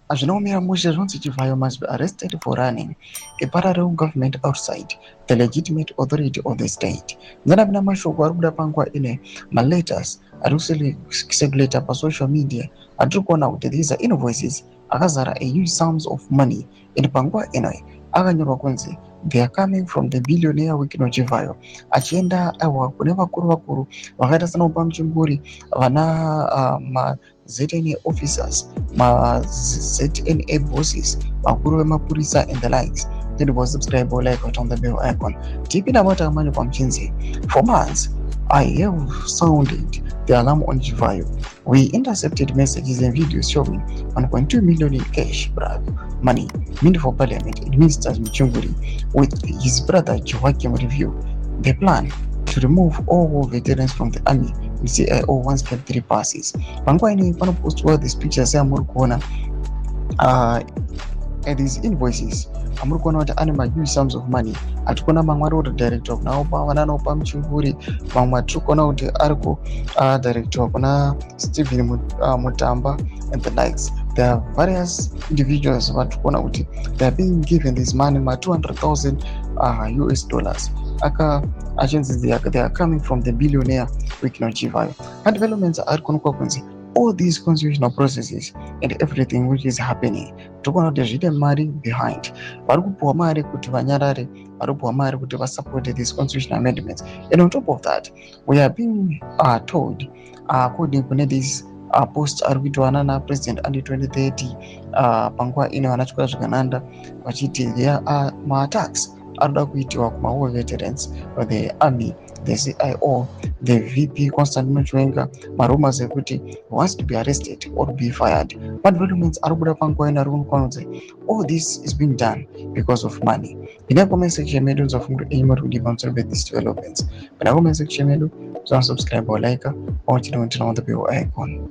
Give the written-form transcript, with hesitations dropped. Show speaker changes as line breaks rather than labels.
Azvinomira mushe zvonzi Chivhayo must be arrested for running a parallel government outside the legitimate authority of the state. Nzanapinda mashoko ari kuda panguva ine maletters ari kusirculata pasocial media atiri kuona kuti these are invoices akazara a huge sums of money and panguva ino akanyorwa kunzi they are coming from the billionaire Wikino Chivhayo achienda aiwa kune vakuru vakuru vakaita sanakupa muchimburi vana ZNA officers, ZNA bosses, vakuru vemapurisa and the likes. Then was subscribe or like on the bell icon. Tipina about money from Chinzi. For months, I have sounded the alarm on Chivhayo. We intercepted messages and videos showing 1.2 million in cash, money meant for parliament, administers Muchunguri, with his brother Joaquim review the plan to remove all veterans from the army. CIO once kept 3 passes. Panguva ine panopostwa these pictures amuri kuona and these invoices amuri kuona kuti ane huge sums of money. Atiri kuona mamwe ari kuti director kuna vana anopa muchinguri, mamwe atiri kuona kuti ari ku director kuna Stephen Mutamba and the likes. There are various individuals vatiri kuona kuti they are being given this money $200,000 US. Achinzi they are coming from the billionaire Wikino Chivhayo. And developments are kunzi all these constitutional processes and everything which is happening. Tukona kuti zvine mari behind. Vari kupuwa mari kuti vanyarare, vari kupuwa mari kuti support these constitutional amendments. And on top of that, we are being told according to these posts ari kuitwa na president under 2030 panguva ine vanachikora zvakananda vachiti there are attacks arikuda kuitiwa kumawar veterans, the army, the CIO, the VP Constantine Muchwenga, marumors ekuti wants to be arrested or be fired. But developments are kuda panguva ine ari kunokanudza all this is being done because of money. In the comment section medu nzofunga imo kuti pamusoro pe these developments. In the comment section medu subscribe or like or on the bell icon.